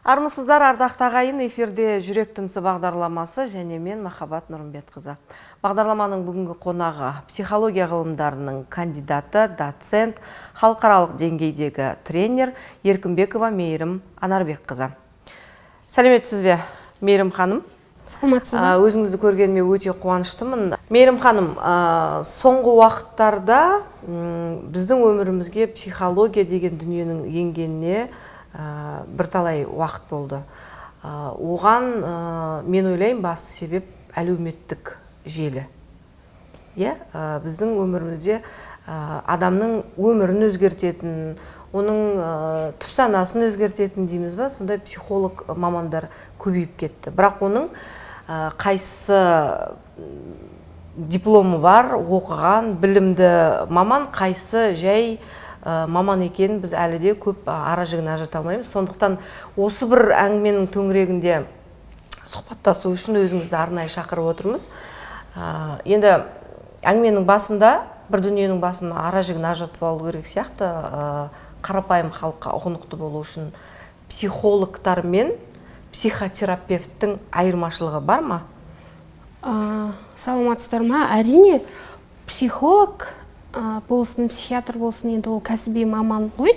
Армысыздар, ардақты ағайын, эфирде жүрек тынысы бағдарламасы және мен Махаббат Нұрымбетқызы. Бағдарламаның бүгінгі қонағы психология ғылымдарының кандидаты, доцент, халықаралық деңгейдегі тренер Еркінбекова Мейірім Анарбекқызы. Сәлеметсіз бе, Мейірім ханым? Саламатсыз ба? Өзіңізді көргеніме өте қуаныштымын. Мейірім ханым, соңғы уақыттарда біздің өмірімізге психология деген дүниенің енгеніне бірталай уақыт болды. Оған мен ойлаймын басты себеп әлеуметтік желі. Біздің өмірімізде адамның өмірін өзгертетін, оның түпсанасын өзгертетін дейміз ба, сондай психолог мамандар көбейіп кетті. Бірақ оның қайсы дипломы бар, оқыған, білімді маман, қайсы жай маман екенін біз әлі де көп ара жігін ажырата алмаймыз. Сондықтан осы бір әңгіменің төңірегінде сұхбаттасу үшін өзіңізді арнайы шақырып отырмыз. Енді әңгіменің басында, бір дүниенің басында ара жігін ажыратып алу керек сияқты, қарапайым халыққа ұғынықты болу үшін психологтар мен психотерапевттің айырмашылығы бар ма? Саламатсыздар ма? Әрине, психолог болсын, психиатр болсын, енді ол кәсіби маман ғой,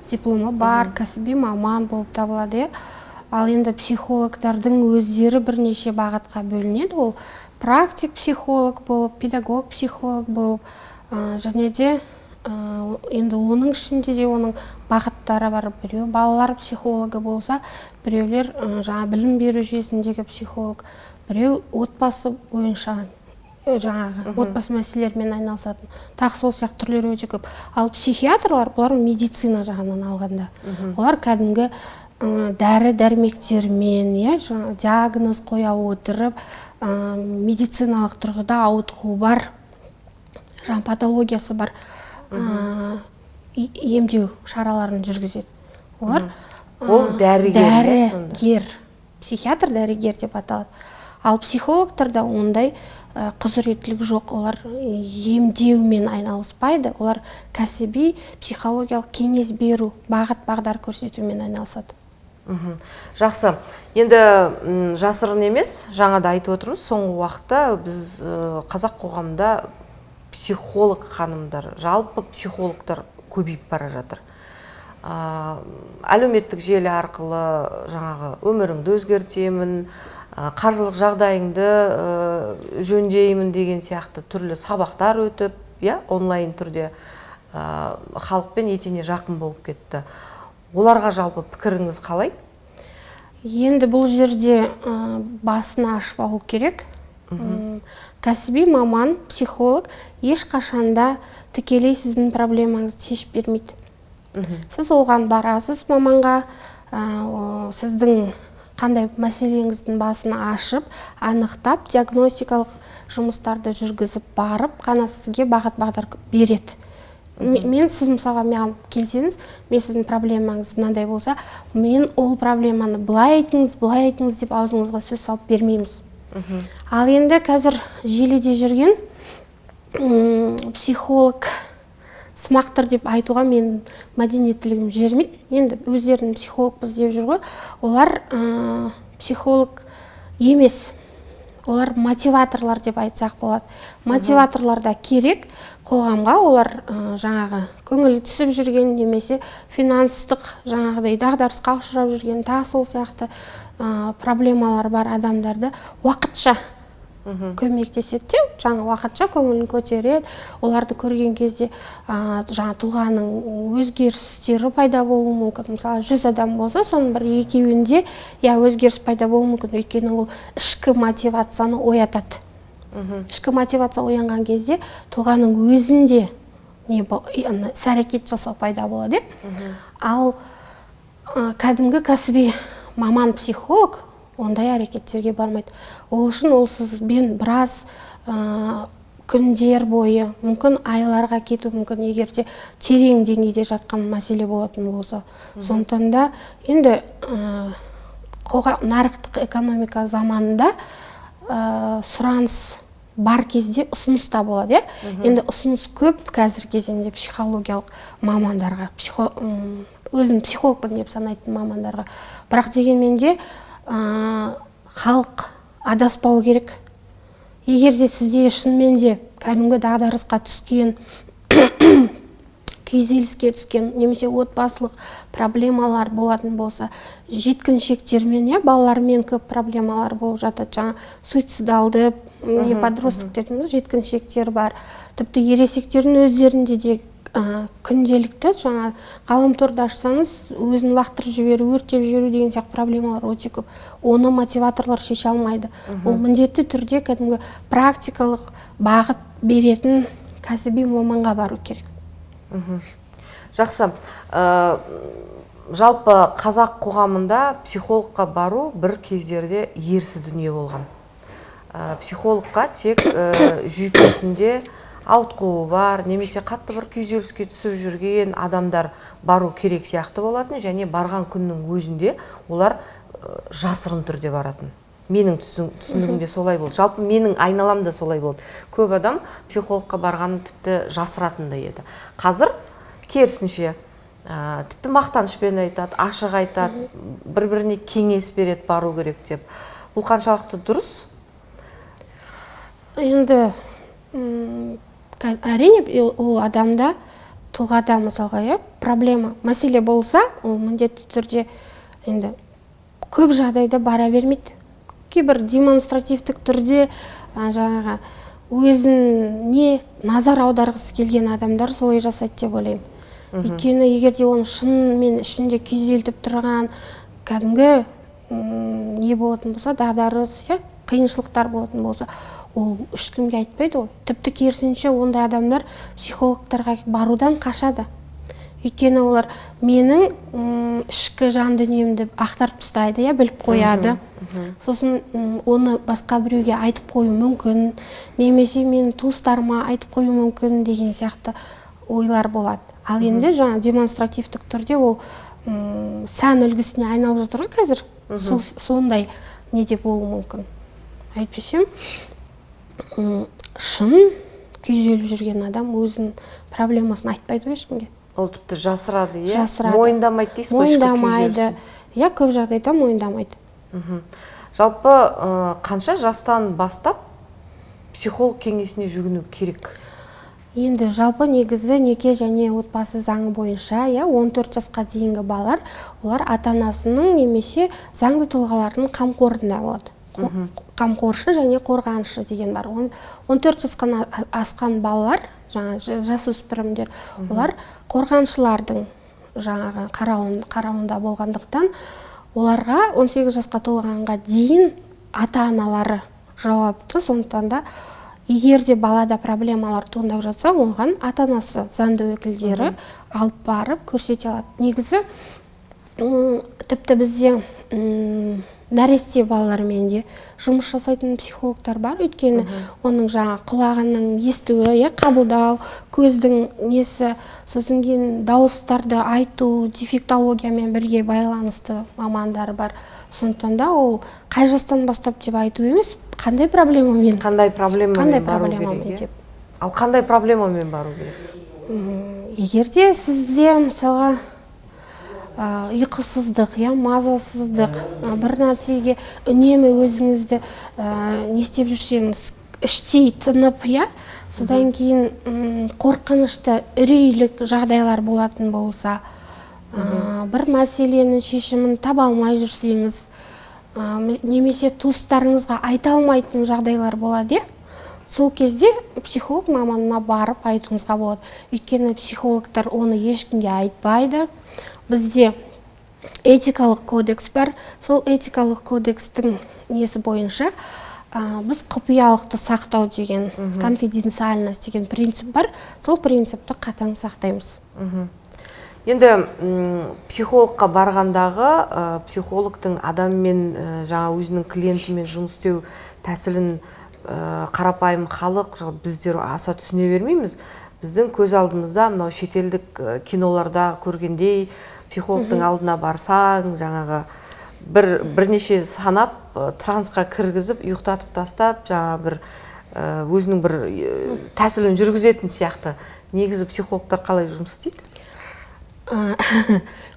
дипломы бар, кәсіби маман болып табылады. Ал енді психологтардың өздері бірнеше бағытқа бөлінеді. Ол практик психолог болып, педагог психолог болып, және де енді оның ішінде де оның бағыттары бар. Біреу балалар психологы болса, біреулер жаңа білім беру жүйесіндегі психолог, біреу отбасы бойынша жаңағы отбасы мәселелерімен айналысатын, тағы сол сияқты түрлері өте көп. Ал психиатрлар, бұлар медицина жағынан алғанда. Олар кәдімгі дәрі-дәрмектермен, диагноз қоя отырып, медициналық тұрғыда ауытқуы бар, жаңа патологиясы бар емдеу шараларын жүргізеді. Олар дәрігер, психиатр дәрігер деп аталады. Ал психологтарда ондай құзыреттілік жоқ, олар емдеумен айналыспайды, олар кәсіби психологиялық кеңес беру, бағыт-бағдар көрсетумен айналысады. Жақсы. Енді жасырын емес, жаңа да айтып отырмыз, соңғы уақытта біз қазақ қоғамында психолог ханымдар, жалпы психологтар көбейіп бара жатыр. Әлеуметтік желі арқылы жаңағы өміріңді өзгертемін, қаржылық жағдайыңды жөндеймін деген сияқты түрлі сабақтар өтіп, онлайн түрде халықпен етене жақын болып кетті. Оларға жалпы пікіріңіз қалай? Енді бұл жерде басын ашып алу керек. Кәсіби маман, психолог ешқашанда тікелей сіздің проблемаңызды шешіп бермейді. Сіз оған барасыз маманға, сіздің қандай мәселеңіздің басын ашып, анықтап, диагностикалық жұмыстарды жүргізіп барып, қана сізге бағыт-бағдар береді. Сіз мысалға маған келсеңіз, мен сіздің проблемаңыз мынандай болса, мен ол проблеманы былай айтыңыз деп аузыңызға сөз салып бермейміз. Ал енді қазір желіде жүрген психолог смақтыр деп айтуға мен мәдениеттілігім жібермейді. Енді өздерінің психологпыз деп жүр ғой. Олар психолог емес. Олар мотиваторлар деп айтсақ болады. Мотиваторлар да керек қоғамға. Олар жаңағы көңілі түсіп жүрген немесе финанстық жаңағыдай дағдарысқа ұшырап жүрген, тағы сол сияқты проблемалар бар адамдарды уақытша көмектеседі, жаңа уақытша көңілін көтереді. Оларды көрген кезде жаңа тұлғаның өзгерістері пайда болуы мүмкін. Мысалы 100 адам болса, соның бір екеуінде өзгеріс пайда болуы мүмкін. Өйткені ол ішкі мотивацияны оятады. Ішкі мотивация оянған кезде тұлғаның өзінде іс-әрекет жасау пайда болады. Ал кәдімгі кәсіби маман психолог ондай әрекеттерге бармайды. Ол үшін ол сізбен біраз күндер бойы, мүмкін айларға кету мүмкін, егерде терең деңгейде жатқан мәселе болатын болса. Сондықтан да енді нарықтық экономика заманында сұраныс бар кезде ұсыныс та болады. Енді ұсыныс көп қазір кезеңде психологиялық мамандарға, өзін психологпын деп санайтын мамандарға. Бірақ дегенмен де халық адаспау керек. Егер де сізде шынымен де кәдімгі дағдарысқа түскен, күйзеліске түскен, немесе отбасылық проблемалар болатын болса, жеткіншектермен, балалармен көп проблемалар болып жатады. Жаңа суицидалды подростоктердің жеткіншектер бар. Тіпті ересектердің өздерінде де күнделікті, жаңа ғаламторды ашсаңыз, өзін лақтырып жіберу, өртеп жіберу деген сияқты проблемалар өте көп. Оны мотиваторлар шеше алмайды. Ол міндетті түрде кәдімгі практикалық бағыт беретін кәсіби маманға бару керек. Жақсы. Жалпы қазақ қоғамында психологқа бару бір кездерде ерсі дүние болған. Психологқа тек жүйкесінде ауытқуы бар, немесе қатты бір күйзеліске түсіп жүрген адамдар бару керек сияқты болатын, және барған күннің өзінде олар жасырын түрде баратын. Менің түсінігімде солай болды. Жалпы менің айналамда солай болды. Көп адам психологқа барғанын тіпті жасыратын да еді. Қазір керісінше тіпті мақтанышпен айтады, ашық айтады, бір-біріне кеңес береді бару керек деп. Бұл қаншалықты дұрыс? Енді әрине ол адамда, тұлғада мысалға проблема, мәселе болса, ол міндетті түрде енді көп жағдайда бара бермейді. Кейбір демонстративтік түрде жаңағы өзіне назар аударғысы келген адамдар солай жасайды деп ойлаймын. Өйткені егерде оны шынымен ішінде күйзелтіп тұрған кәдімгі не болатын болса, дағдарыс, қиыншылықтар болатын болса, ол ешкімге айтпайды ғой. Тіпті керісінше ондай адамдар психологтарға барудан қашады. Өйткені олар менің ішкі жан дүниемді ақтарып тастайды, біліп қояды. Сосын оны басқа біреуге айтып қою мүмкін, немесе менің туыстарыма айтып қою мүмкін деген сияқты ойлар болады. Ал енді жаңа демонстративтік түрде ол сән үлгісіне айналып жатыр ғой қазір. Сондай неде болуы мүмкін. Әйтпесе шын күйзеліп жүрген адам өзінің проблемасын айтпайды ешкімге. Ол тіпті жасырады, Жасырады. Мойындамайды дейсіз ғой, ішкі Мойындамайды. Көп жағдайда мойындамайды. Жалпы қанша жастан бастап психолог кеңесіне жүгіну керек? Енді жалпы негізі неке және отбасы заңы бойынша 14 жасқа дейінгі балалар, олар ата-анасының немесе заңды тұлғалардың қамқорында болады. Қамқоршы және қорғаншы деген бар. 14 жасқан асқан балалар, жасөспірімдер, олар қорғаншылардың жаңағы қарауында болғандықтан, оларға 18 жасқа толғанға дейін ата-аналары жауапты. Сондықтан да егер де балада проблемалар туындап жатса, оған ата-анасы заңды өкілдері алып барып көрсете алады. Негізі тіпті бізде нәресте балалармен де жұмыс жасайтын психологтар бар. Өйткені оның жаңа құлағының естуі, қабылдау, көздің несі, сосын кейін дауыстарды айту, дефектологиямен бірге байланысты мамандар бар. Сондықтан да ол қай жастан бастап деп айту емес, қандай проблемамен бару керек. Ал қандай проблемамен бару керек? Егерде сізде мысалға ұйқысыздық, мазасыздық, бір нәрсеге үнемі өзіңізді не істеп жүрсеңіз, іштей тынып, содан кейін қорқынышты, үрейлік жағдайлар болатын болса, бір мәселенің шешімін таба алмай жүрсеңіз, немесе туыстарыңызға айта алмайтын жағдайлар болады, сол кезде психолог маманына барып айтуыңызға болады. Өйткені психологтар оны ешкімге айтпайды. Бізде этикалық кодекс бар. Сол этикалық кодекстің несі бойынша біз құпиялықты сақтау деген, конфиденциальность деген принцип бар. Сол принципті қатаң сақтаймыз. Енді психологқа барғандағы психологтың адаммен, жаңа өзінің клиентімен жұмыс істеу тәсілін қарапайым халық біздер аса түсіне бермейміз. Біздің көз алдымызда мынау шетелдік киноларда көргендей, психологтың алдына барсаң, жаңағы бірнеше санап трансқа кіргізіп, ұйықтатып тастап, жаңа өзінің бір тәсілін жүргізетін сияқты. Негізі психологтар қалай жұмыс істейді?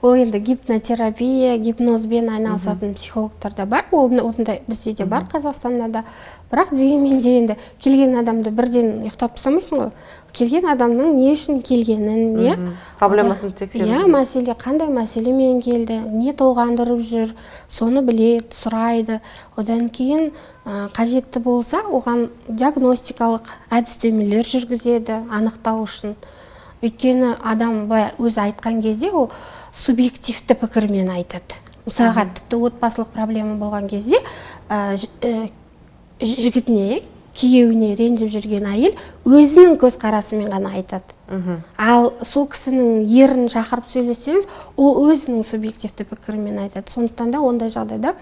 Ол енді гипнотерапия, гипнозбен айналысатын психологтар да бар. Ондай бізде де бар, Қазақстанда да. Бірақ дегенмен де енді келген адамды бірден ұйықтап тастамайсың ғой. Келген адамның не үшін келгенін, проблемасын тексеру. Мәселе қандай мәселемен келді, не толғандырып жүр, соны біледі, сұрайды. Одан кейін қажетті болса, оған диагностикалық әдістемелер жүргізеді, анықтау үшін. Өйткені адам былай өзі айтқан кезде ол субъективті пікірмен айтады. Мысалға, тіпті отбасылық проблема болған кезде жігітіне, күйеуіне ренжіп жүрген әйел өзінің көзқарасымен ғана айтады. Ал сол кісінің ерін шақырып сөйлесеңіз, ол өзінің субъективті пікірмен айтады. Сондықтан да ондай жағдайда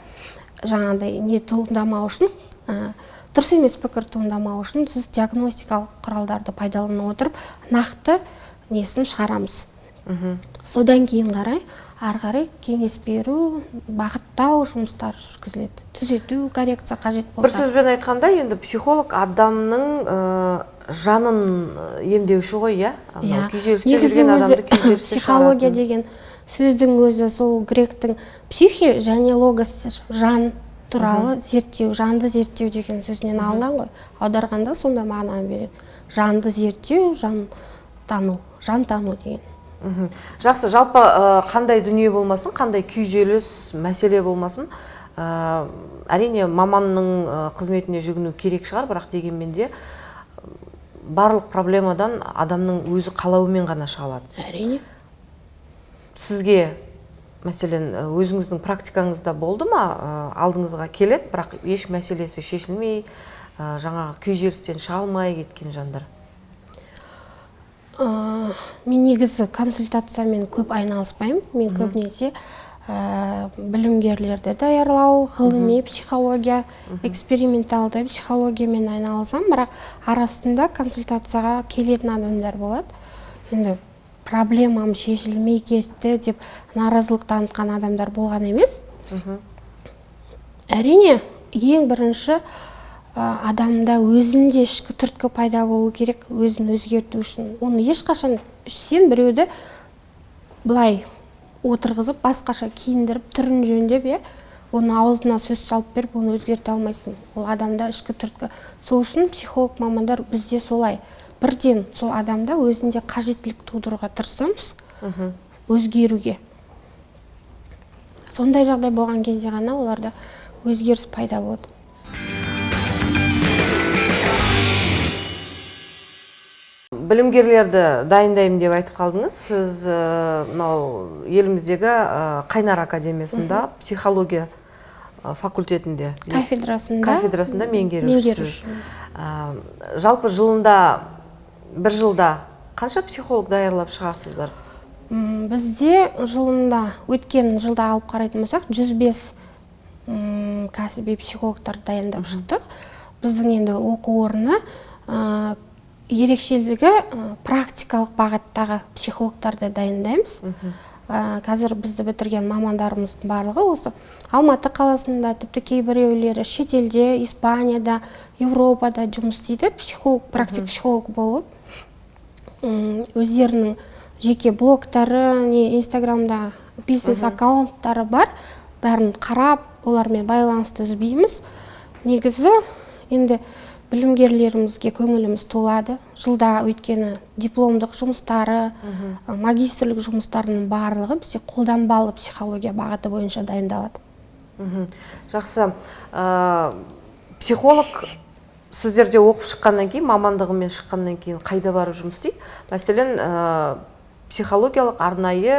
жаңағыдай не туындамау үшін, дұрыс емес пікір туындамау үшін сіз диагностикалық құралдарды пайдалана отырып нақты несін шығарамыз. Содан кейін ары қарай кеңес беру, бағыттау жұмыстары жүргізіледі. Түзету, коррекция қажет болса. Бір сөзбен айтқанда, енді психолог адамның жанын емдеуші ғой, иә? Негізі өзі психология деген сөздің өзі сол гректің психи және логос жан туралы зерттеу, жанды зерттеу деген сөзінен алынған ғой. Аударғанда сонда мағына береді. Жанды зерттеу, жан тану деген. Жақсы, жалпы қандай дүние болмасын, қандай күйзеліс, мәселе болмасын, әрине маманның қызметіне жүгіну керек шығар, бірақ дегенмен де барлық проблемадан адамның өзі қалауымен ғана шыға алады. Әрине. Сізге, мәселен, өзіңіздің практикаңызда болды ма, алдыңызға келеді, бірақ еш мәселесі шешілмей, жаңағы күйзелістен шыға алмай кеткен жандар? Мен негізі консультациямен көп айналыспаймын. Мен көбінесе білімгерлерді даярлау, ғылыми психология, эксперименталды психологиямен айналысам, бірақ арасында консультацияға келетін адамдар болады. Енді проблемам шешілмей кетті деп наразылық танытқан адамдар болған емес. Әрине, ең бірінші адамда өзінде ішкі түрткі пайда болу керек, өзін өзгерту үшін. Оны ешқашан сен біреуді былай отырғызып, басқаша киіндіріп, түрін жөндеп, оны аузына сөз салып беріп, оны өзгерте алмайсың. Ол адамда ішкі түрткі. Сол үшін психолог мамандар бізде солай. Бірден сол адамда өзінде қажеттілік тудыруға тырысамыз, өзгеруге. Сондай жағдай болған кезде ғана оларда өзгеріс пайда болады. Білімгерлерді дайындаймын деп айтып қалдыңыз. Сіз еліміздегі Қайнар академиясында психология факультетінде, кафедрасында меңгерушісіз. Жалпы бір жылда қанша психолог даярлап шығасыздар? Бізде жылында, өткен жылда алып қарайтын болсақ, 105 кәсіби психологтар дайындап шықтық. Біздің енді оқу орны ерекшелігі практикалық бағыттағы психологтарды дайындаймыз. Қазір бізді бітірген мамандарымыздың барлығы осы Алматы қаласында, тіпті кейбіреулері шетелде, Испанияда, Европада жұмыс істейді, практик психолог болып. Өздерінің жеке блогтары, инстаграмда бизнес аккаунттары бар, бәрін қарап, олармен байланысты үзбейміз. Негізі енді білімгерлерімізге көңіліміз толады. Жылда өйткені дипломдық жұмыстары, магистрлік жұмыстарының барлығы бізде қолданбалы психология бағыты бойынша дайындалады. Жақсы. Психолог сіздерде оқып шыққаннан кейін, мамандығымен шыққаннан кейін қайда барып жұмыс істейді? Мәселен, психологиялық арнайы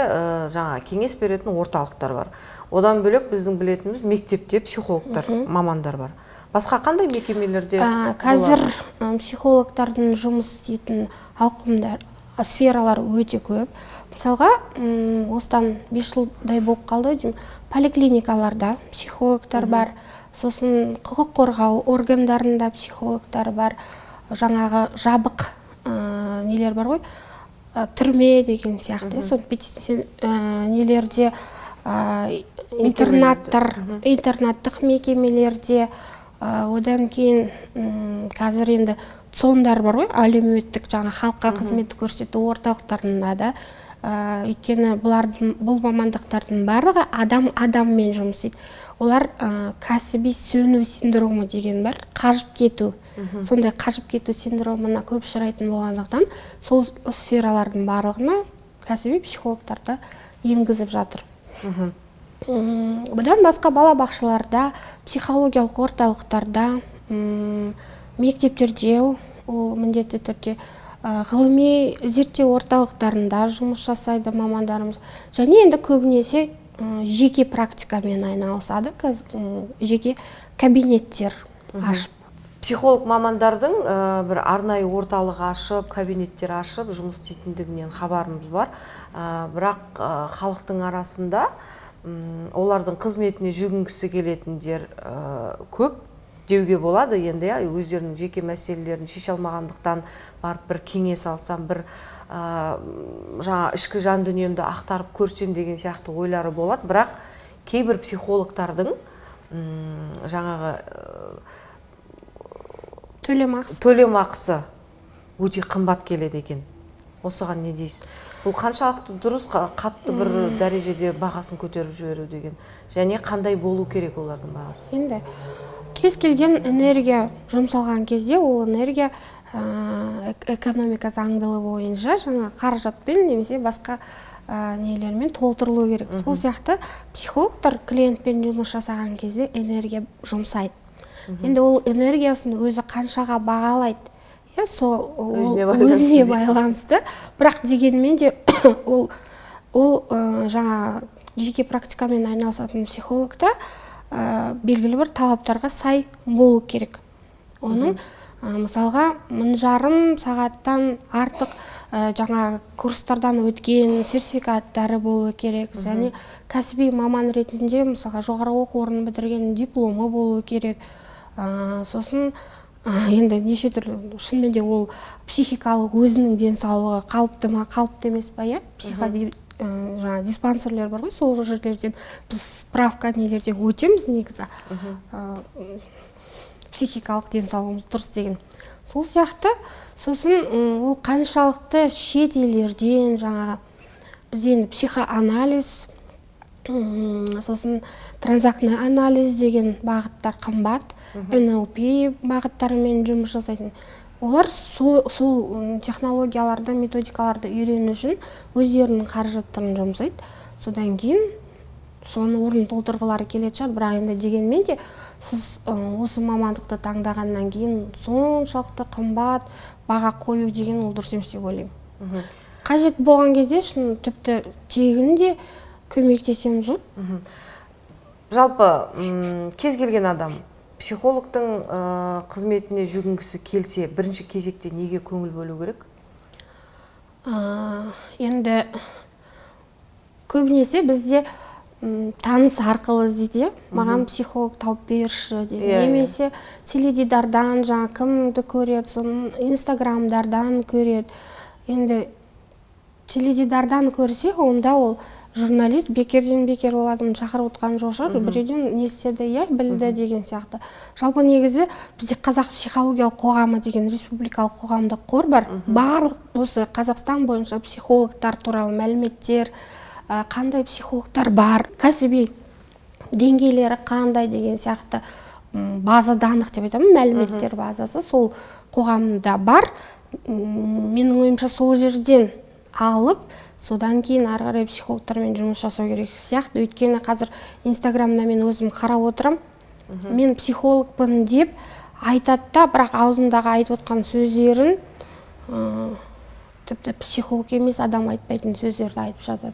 кеңес беретін орталықтар бар. Одан бөлек біздің білетініміз мектепте психологтар, мамандар бар. Басқа қандай мекемелерде? Қазір психологтардың жұмыс істейтін ауқымдар, сфералар өте көп. Мысалға, осыдан 5 жылдай болып қалды, поликлиникаларда психологтар бар, сосын құқық қорғау органдарында психологтар бар, жаңағы жабық нелер бар ғой, түрме деген сияқты, сон нелерде, интернаттық мекемелерде, одан кейін қазір енді цондар бар ғой, әлеуметтік халыққа қызмет көрсету орталықтарында да өйткені бұл мамандықтардың барлығы адаммен жұмыс істейді. Олар кәсіби сөну синдромы деген бар, қажып кету. Сондай қажып кету синдромына көп ұшырайтын болғандықтан, сол сфералардың барлығына кәсіби психологтарды енгізіп жатыр. Бұдан басқа балабақшаларда, психологиялық орталықтарда, мектептерде, ол міндетті түрде ғылыми зерттеу орталықтарында жұмыс жасайды мамандарымыз. Және енді көбінесе жеке практикамен айналысады, жеке кабинеттер ашып. Психолог мамандардың бір арнайы орталық ашып, кабинеттер ашып, жұмыс істейтіндігінен хабарымыз бар. Бірақ халықтың арасында олардың қызметіне жүгінгісі келетіндер көп деуге болады. Енді өздерінің жеке мәселелерін шеше алмағандықтан барып бір кеңес алсам, бір жаңа ішкі жан дүниемді ақтарып көрсем деген сияқты ойлары болады. Бірақ кейбір психологтардың жаңағы төлемақысы өте қымбат келеді екен. Осыған не дейсіз? Бұл қаншалықты дұрыс, қатты бір дәрежеде бағасын көтеріп жіберу деген. Және қандай болу керек олардың бағасы? Енді кез келген энергия жұмсалған кезде, ол энергия экономика заңдылығы бойынша жаңа қаражатпен немесе басқа нелермен толтырылу керек. Сол сияқты психологтар клиентпен жұмыс жасаған кезде энергия жұмсайды. Енді ол энергиясын өзі қаншаға бағалайды, сол өзіне байланысты. Бірақ дегенмен де ол жаңа жеке практикамен айналысатын психологта белгілі бір талаптарға сай болу керек. Оның мысалға 1,5 сағаттан артық жаңа курстардан өткен сертификаттары болу керек. Және кәсіби маман ретінде мысалға жоғары оқу орнын бітірген дипломы болу керек. Сосын енді неше түрлі, шынымен де ол психикалық өзінің денсаулығы қалыпты ма, қалыпты емес па, жаңа диспансерлер бар ғой, сол жерлерден біз справка нелерден өтеміз негізі. Психикалық денсаулығымыз дұрыс деген. Сол сияқты, сосын ол қаншалықты шет елдерден жаңа біз енді психоанализ, сосын транзактный анализ деген бағыттар қымбат, НЛП бағыттарымен жұмыс жасайтын. Олар сол технологияларды, методикаларды үйрену үшін өздерінің қаражаттарын жұмсайды. Содан кейін соны орнын толтырғылары келетін шығар, бірақ енді дегенмен де сіз осы мамандықты таңдағаннан кейін соншалықты қымбат баға қою деген ол дұрыс емес деп ойлаймын. Қажет болған кезде шын тіпті тегін де көмектесеміз ғой. Жалпы кез келген адам психологтың қызметіне жүгінгісі келсе, бірінші кезекте неге көңіл бөлу керек? Енді көбінесе бізде таныс арқылы іздейді, маған психолог тауып берші дейді. Немесе теледидардан жаңа кімді көреді, соның инстаграмдардан көреді. Енді теледидардан көрсе, онда ол журналист бекерден бекер оладым шақырып отқан жоқ шығар, біреуден не істеді, білді деген сияқты. Жалпы негізі бізде қазақ психологиялық қоғамы деген республикалық қоғамдық қор бар. Барлық осы Қазақстан бойынша психологтар туралы мәліметтер, қандай психологтар бар, кәсіби деңгейлері қандай деген сияқты база данық деп айтамын, мәліметтер базасы сол қоғамда бар. Менің ойымша сол жерден алып, содан кейін ары қарай психологтармен жұмыс жасау керек сияқты. Өйткені қазір инстаграмда мен өзім қарап отырам. Мен психологпын деп айтады да, бірақ аузындағы айтып отқан сөздерін тіпті психолог емес адам айтпайтын сөздерді айтып жатады.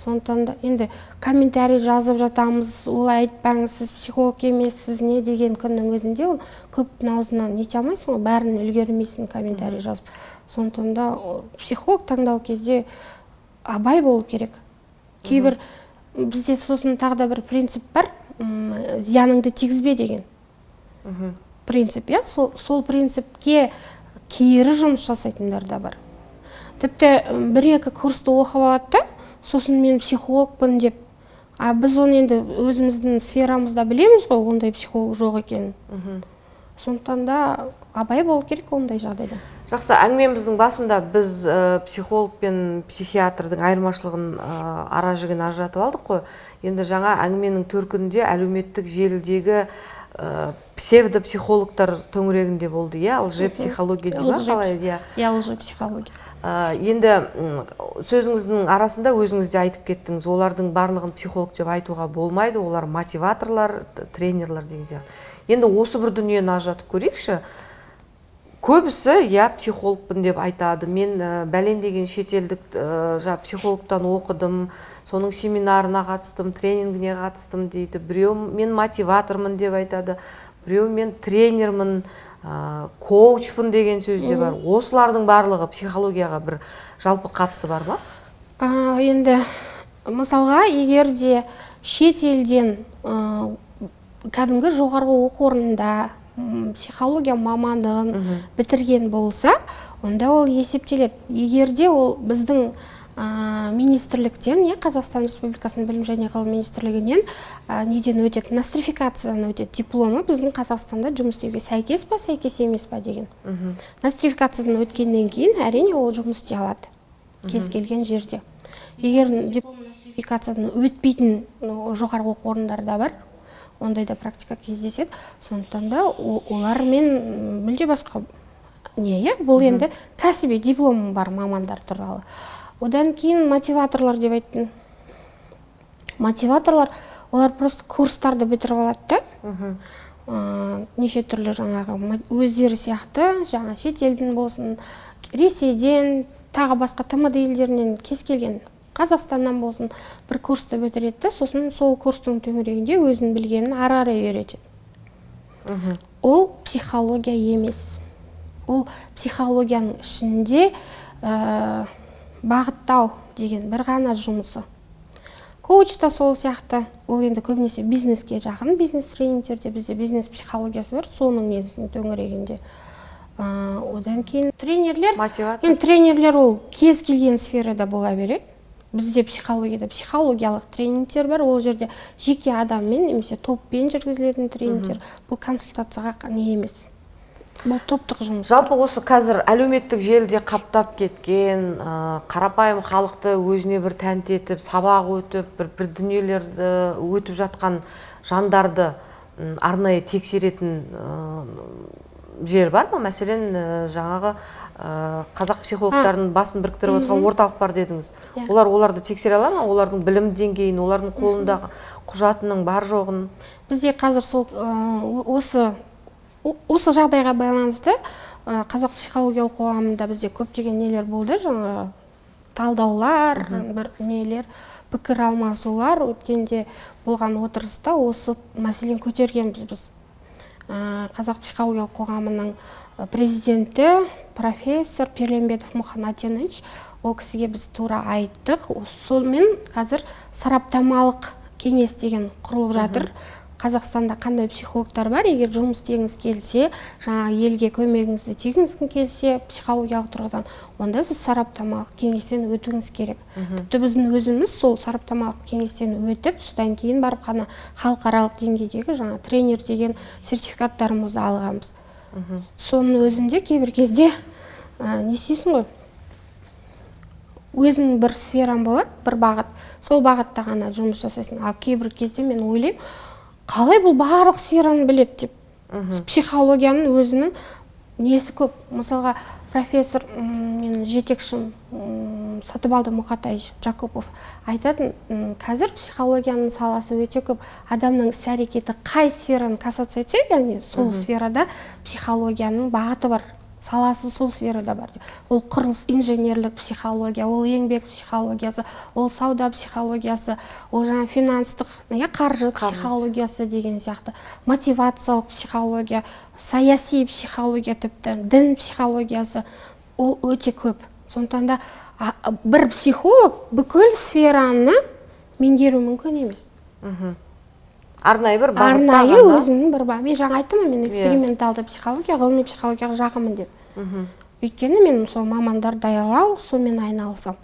Сондықтан да енді комментарий жазып жатамыз, олай айтпаңыз, сіз психолог емессіз, не деген күннің өзінде ол көп аузынан нете алмайсың, бәрін үлгермейсің комментарий жазып. Сондықтан да психолог таңдау кезде абай болу керек. Кейбір бізде сосын тағы да бір принцип бар, зияныңды тигізбе деген принцип. Сол принципке кері жұмыс жасайтындар да бар. Тіпті 1-2 курсты оқып алады да, сосын мен психологпын деп, біз оны енді өзіміздің сферамызда білеміз ғой, ондай психолог жоқ екенін. Сондықтан да абай болу керек ондай жағдайда. Жақсы, әңгімеміздің басында біз психолог пен психиатрдың айырмашылығын ара жігін ажыратып алдық қой. Енді жаңа әңгіменің төркінінде әлеуметтік желідегі псевдопсихологтар төңірегінде болды, иә, лжепсихология дейді ма, қалай? Иә, лжепсихология. Енді сөзіңіздің арасында өзіңіз де айтып кеттіңіз, олардың барлығын психолог деп айтуға болмайды, олар мотиваторлар, тренерлер деген сияқты. Енді осы бір дүниені ажыратып көрейікші. Көбісі я психологпын деп айтады. Мен бәлен деген шетелдік психологтан оқыдым, соның семинарына қатыстым, тренингіне қатыстым дейді. Біреу мен мотиватормын деп айтады, біреу мен тренермін, коучпын деген сөзде бар. Осылардың барлығы психологияға бір жалпы қатысы бар ма? Енді мысалға, егер де шетелден кәдімгі жоғарғы оқу орнында психология мамандығын бітірген болса, онда ол есептеледі. Егерде ол біздің министрліктен, Қазақстан Республикасының білім және ғылым министрлігінен неден өтеді, нострификациядан өтеді дипломы, біздің Қазақстанда жұмыс істеуге сәйкес па, сәйкес емес па деген. Нострификациядан өткеннен кейін әрине ол жұмыс істей алады кез келген жерде. Егер диплом нострификациядан өтпейтін жоғарғы оқу орындарда бар, ондайда практика кездеседі. Сондықтан да олармен мүлде басқа не, бұл енді кәсіби дипломы бар мамандар туралы. Одан кейін мотиваторлар деп айттым. Мотиваторлар, олар просто курстарды бітіріп алады да. Неше түрлі жаңағы өздері сияқты, жаңа шетелдің болсын, Ресейден, тағы басқа ТМД елдерінен кез келген, Қазақстаннан болсын, бір курсты бітіреді, сосын сол курстың төңірегінде өзін білгенін ары-ары үйретеді. Ол психология емес. Ол психологияның ішінде бағыттау деген бір ғана жұмысы. Коуч та сол сияқты, ол енді көбінесе бизнеске жақын, бизнес тренингтерде бізде бизнес психологиясы бар, соның негізінің төңірегінде. Одан кейін тренерлер, тренерлер ол кез келген сферада бола береді. Бізде психологияда психологиялық тренингтер бар, ол жерде жеке адаммен, немесе топпен жүргізілетін тренингтер. Бұл консультацияға не емес. Бұл топтық жұмыс. Жалпы осы қазір әлеуметтік желіде қаптап кеткен, қарапайым халықты өзіне бір тәнті етіп, сабақ өтіп, бір дүниелерді өтіп жатқан жандарды арнайы тексеретін жер бар ма? Мәселен, жаңағы қазақ психологтарының басын біріктіріп отырған орталық бар дедіңіз. Оларды тексере ала ма? Олардың білім деңгейін, олардың қолындағы құжатының бар жоғын? Бізде қазір сол осы жағдайға байланысты қазақ психологиялық қоғамында бізде көптеген нелер болды, жаңа талдаулар, бір нелер, пікір алмасулар өткенде болған отырыста осы мәселені көтергенбіз біз. Қазақ психологиялық қоғамының президенті профессор Перленбетов Мухан Атенович, ол кісіге біз тура айттық. Сонымен қазір сараптамалық кеңес деген құрылып жатыр. Қазақстанда қандай психологтар бар, егер жұмыс істегіңіз келсе, жаңа елге көмегіңізді тигіңіз келсе, психологиялық тұрғыдан, онда сіз сараптамалық кеңестен өтуіңіз керек. Тіпті біздің өзіміз сол сараптамалық кеңестен өтіп, содан кейін барып қана халықаралық деңгейдегі жаңа тренер деген сертификаттарымызды алғанбыз. Соның өзінде кейбір кезде не істейсің ғой? Өзің бір сфераң болады, бір бағыт, сол бағытта ғана жұмыс жасайсың. Ал кейбір кезде мен ойлаймын, қалай бұл барлық сфераны біледі деп. Психологияның өзінің несі көп. Мысалға, профессор, менің жетекшім Сатыбалды Мұқатай Жакупов айтатын, қазір психологияның саласы өте көп. Адамның іс-әрекеті қай сфераны касаться етсе, яғни сол сферада психологияның бағыты бар. Саласы сол сферада бар. Ол құрылыс инженерлік психология, ол еңбек психологиясы, ол сауда психологиясы, ол жаңа финанстық, қаржы психологиясы деген сияқты. Мотивациялық психология, саяси психология, тіпті дін психологиясы, ол өте көп. Сондықтан да бір психолог бүкіл сфераны меңгеру мүмкін емес. Арнайы бір бағытта ғана. Арнайы өзінің бір бағыты. Мен жаңа айттым, мен эксперименталды психология, ғылыми психологияға жақынмын деп. Өйткені мен сол мамандар даярлау, сонымен айналысам.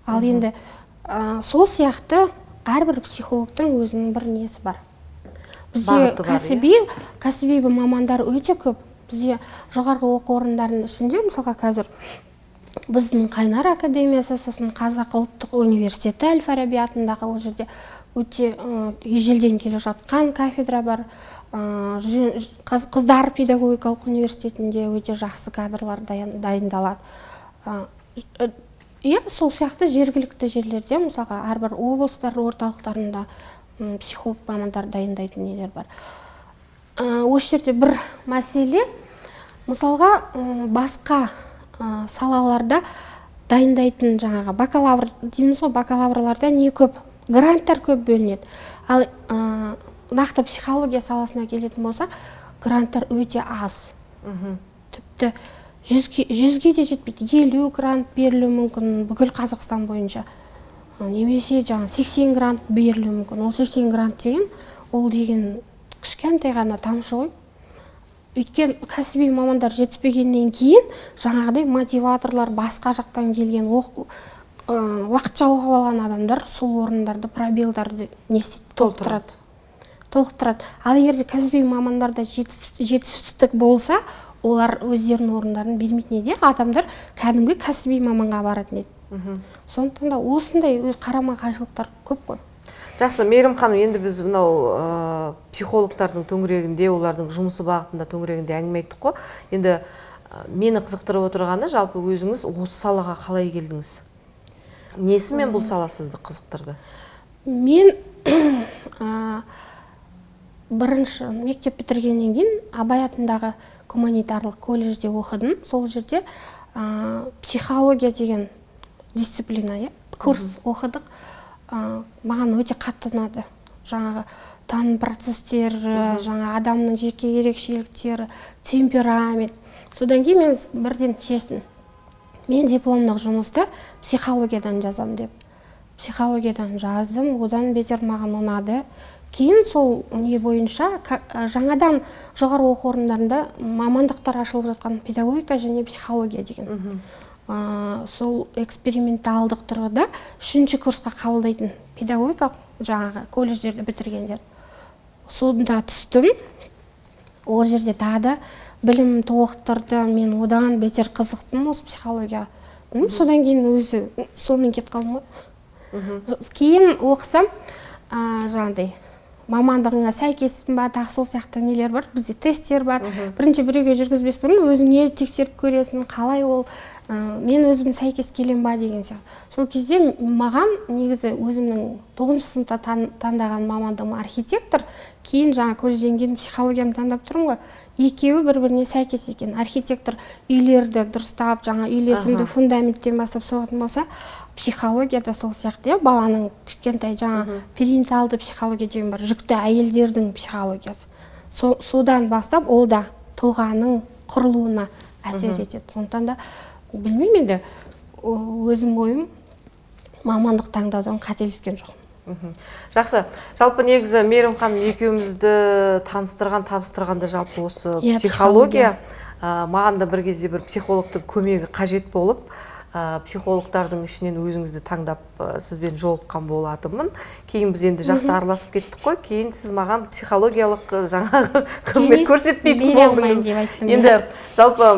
Ал енді сол сияқты әрбір психологтың өзінің бір несі бар. Бізде кәсіби мамандар өте көп. Бізде жоғарғы оқу орындарының ішінде мысалға қазір біздің Қайнар академиясы, сосын Қазақ ұлттық университеті Әл-Фараби атындағы, ол жерде өте ежелден келе жатқан кафедра бар. Қыздар педагогикалық университетінде өте жақсы кадрлар дайындалады. Сол сияқты жергілікті жерлерде, мысалға, әрбір облыстар орталықтарында психолог мамандар дайындайтын нелер бар. Осы жерде бір мәселе, мысалға, басқа салаларда дайындайтын жаңағы бакалавр дейміз ғой, бакалаврларда не көп, гранттар көп бөлінеді. Ал нақты психология саласына келетін болса, гранттар өте аз. Тіпті 100-ге де жетпейді, 50 грант берілуі мүмкін бүкіл Қазақстан бойынша. Немесе 80 грант берілуі мүмкін. Ол 80 грант деген, ол деген кішкентай ғана тамшы ғой. Өйткені кәсіби мамандар жетіспегеннен кейін жаңағыдай мотиваторлар, басқа жақтан келген уақытша оқып алған адамдар сол орындарды, пробелдарды толықтырады. Ал егер де кәсіби мамандарда жетістік болса, олар өздерінің орындарын бермейтін еді, адамдар кәдімгі кәсіби маманға баратын еді. Сондықтан да осындай қарама-қайшылықтар көп қой. Жақсы, Мейірім ханым, енді біз мынау психологтардың төңірегінде, олардың жұмысы бағытында төңірегінде әңгіме айттық қой. Енді мені қызықтырып отырғаны, жалпы өзіңіз осы салаға қалай келдіңіз? Несімен бұл сала сізді қызықтырды? Мен бірінші мектеп бітіргеннен кейін Абай атындағы гуманитарлық колледжде оқыдым. Сол жерде психология деген дисциплина, курс оқыдық. Маған өте қатты ұнады. Жаңағы таным процестері, жаңа адамның жеке ерекшеліктері, темперамент. Содан кейін мен бірден шештім. Мен дипломдық жұмысты психологиядан жазам деп. Психологиядан жаздым, одан бетер маған ұнады. Кейін сол не бойынша жаңадан жоғары оқу орындарында мамандықтар ашылып жатқан педагогика және психология деген. Сол эксперименталдық тұрғыда 3-ші курсқа қабылдайтын педагогикалық жаңағы колледждерді бітіргендер. Сонда түстім. Ол жерде тағы да білім толықтырды, мен одан бетер қызықтым осы психологияға. Содан кейін өзі сонымен кетіп қалдым ғой. Кейін оқысам, жаңағыдай мамандығыңа сәйкессің ба, тағы сол сияқты нелер бар, бізде тесттер бар. Бірінші біреуге жүргізбес бұрын өзіңе тексеріп көресің, қалай ол, мен өзім сәйкес келем ба деген сияқты. Сол кезде маған негізі өзімнің 9-шы сыныпта таңдаған мамандығым архитектор, кейін жаңа колледжден кейін психологияны таңдап тұрмын ғой. Екеуі бір-біріне сәйкес екен. Архитектор үйлерді дұрыстап, жаңа үйлесімді фундаменттен бастап соғатын болса, психология да сол сияқты, баланың кішкентай жаңа перинаталды психология деген бар, жүкті әйелдердің психологиясы. Содан бастап ол да тұлғаның құрылуына әсер етеді. Сондықтан да білмеймін, енді өзім ойым мамандық таңдаудан қателескен жоқ. Жақсы, жалпы негізі Мейірім ханым екеумізді табыстырғанда жалпы осы психология. Маған да бір кезде бір психологтың көмегі қажет болып, психологтардың ішінен өзіңізді таңдап сізбен жолыққан болатынмын. Кейін біз енді жақсы араласып кеттік қой, кейін сіз маған психологиялық жаңағы қызмет көрсетпейтін болдыңыз. Енді жалпы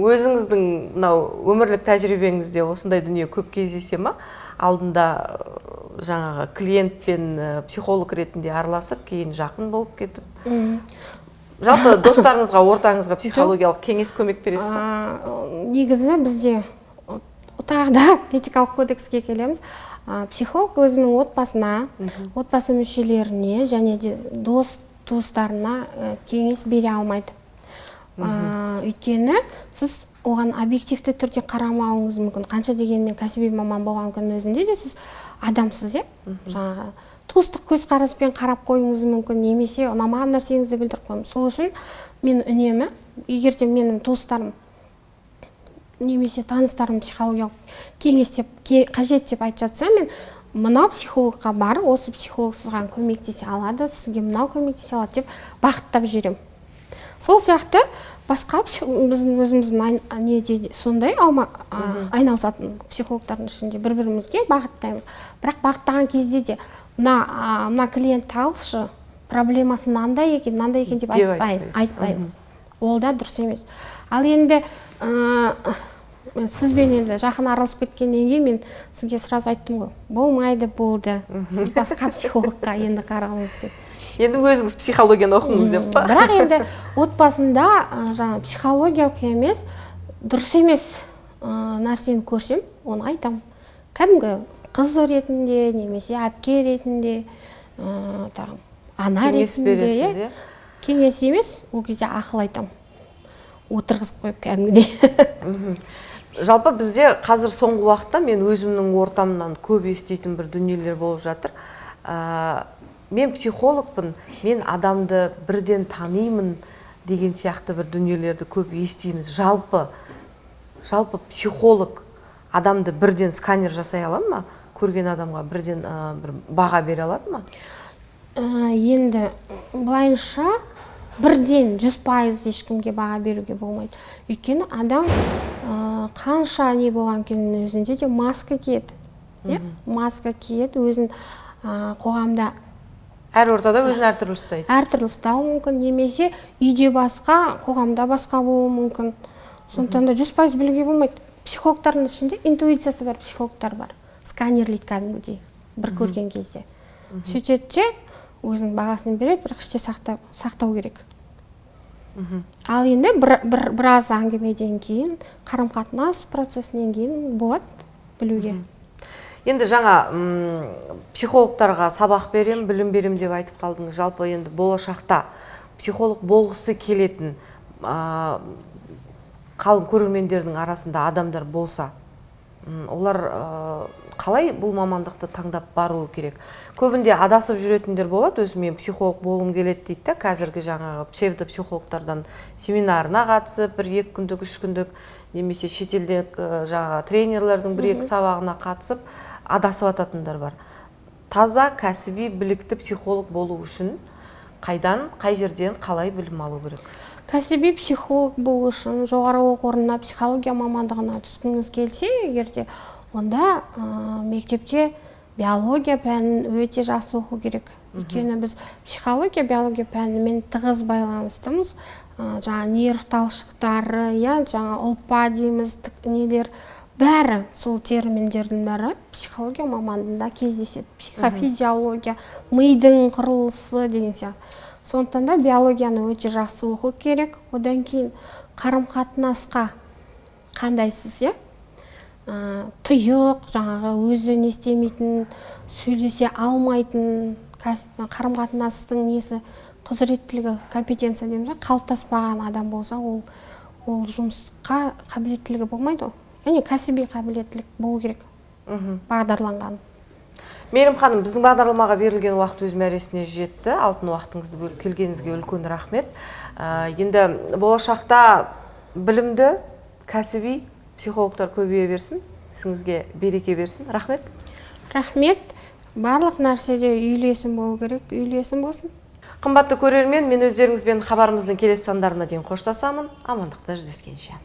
өзіңіздің мынау өмірлік тәжірибеңізде осындай дүние көп кездесе ма? Алдында жаңағы клиентпен психолог ретінде араласып, кейін жақын болып кетіп. Жалпы достарыңызға, ортаңызға психологиялық кеңес көмек бересіз бе? Негізі бізде тағы да этикалық кодекске келеміз. Психолог өзінің отбасына, отбасы мүшелеріне және де туыстарына кеңес бере алмайды. Өйткені сіз оған объективті түрде қарамауыңыз мүмкін. Қанша дегенмен кәсіби маман болған күннің өзінде де сіз адамсыз, жаңағы туыстық көзқараспен қарап қойыңыз мүмкін, немесе ұнамаған нәрсеңізді білдіріп қойыңыз. Сол үшін мен үнемі, егер де менің туыстарым немесе таныстарым психологиялық кеңес қажет деп айтып жатса, мен мынау психологқа бар, осы психолог сізге көмектесе алады, сізге мынау көмектесе алады деп бағыттап жіберемін. Сол сияқты басқа біздің өзіміздің сондай айналысатын психологтардың ішінде бір-бірімізге бағыттаймыз. Бірақ бағыттаған кезде де мына клиент алшы, проблемасы мынандай екен деп айтпаймыз. ол да дұрыс емес. Ал енді сізбен енді жақын араласып кеткеннен кейін мен сізге сразу айттым ғой, болмайды, болды, сіз басқа психологқа енді қараңыз деп. Енді өзіңіз психологияны оқыңыз деп па? Бірақ енді отбасында жаңа психологиялық емес, дұрыс емес нәрсені көрсем, оны айтам. Кәдімгі қыз ретінде, немесе әпке ретінде, ана кеңес ретінде, бересіз, кеңес емес, ол кезде ақыл айтам. Отырғызып қойып кәдімгідей. Жалпы бізде қазір соңғы уақытта мен өзімнің ортамнан көп еститін бір дүниелер болып жатыр. Мен психологпын, мен адамды бірден танимын деген сияқты бір дүниелерді көп естиміз. Жалпы психолог адамды бірден сканер жасай алады ма? Көрген адамға бірден бір баға бере алады ма? Енді былайынша бірден 100% ешкімге баға беруге болмайды. Өйткені адам қанша не болған кезінің өзінде де маска киеді. Маска киеді, өзін қоғамда Әр ортада өзін әртүрлі ұстайды. Әртүрлі ұстауы мүмкін, немесе үйде басқа, қоғамда басқа болуы мүмкін. Сондықтан да 100% білуге болмайды. Психологтардың ішінде интуициясы бар психологтар бар. Сканерлейді кәдімгідей, бір көрген кезде. Сөйтеді де өзінің бағасын береді, бірақ іште сақтау керек. Ал енді біраз әңгімеден кейін, қарым-қатынас процесінен кейін болады білуге. Енді жаңа психологтарға сабақ берем, білім берем деп айтып қалдыңыз. Жалпы енді болашақта психолог болғысы келетін қалың көрермендердің арасында адамдар болса, олар қалай бұл мамандықты таңдап баруы керек? Көбінде адасып жүретіндер болады, өзі мен психолог болғым келеді дейді да, қазіргі жаңағы псевдопсихологтардан семинарына қатысып, 1-2 күндік, 3 күндік, немесе шетелдік жаңағы тренерлердің 1-2 сабағына қатысып, адасып ататындар бар. Таза кәсіби білікті психолог болу үшін қайдан, қай жерден, қалай білім алу керек? Кәсіби психолог болу үшін жоғары оқу орнына психология мамандығына түскіңіз келсе, егерде, онда мектепте биология пәнін өте жақсы оқу керек. Өйткені біз психология, биология пәнімен тығыз байланыстымыз. Жаңа нерв талшықтары, жаңа ұлпа дейміз, нелер, бәрі сол терминдердің бәрі психология мамандығында кездеседі. Психофизиология, мидың құрылысы деген сияқты. Сондықтан да биологияны өте жақсы оқу керек. Одан кейін қарым-қатынасқа қандайсыз, тұйық, жаңағы өзі не істемейтін, сөйлесе алмайтын, қарым-қатынастың несі, құзыреттілігі, компетенция дейміз, қалыптаспаған адам болса, ол жұмысқа қабілеттілігі болмайды. Яғни кәсіби қабілеттілік болу керек, бағдарланған. Мерім ханым, біздің бағдарламаға берілген уақыт өз мәресіне жетті. Алтын уақытыңызды бөліп келгеніңізге үлкен рахмет. Енді болашақта білімді, кәсіби психологтар көбейе берсін, сіңізге береке берсін. Рахмет. Рахмет. Барлық нәрседе үйлесім болу керек, үйлесім болсын. Қымбатты көрермен, мен өздеріңізбен хабарымыздың келесі сандарына дейін қоштасамын. Амандықта жүздескенше.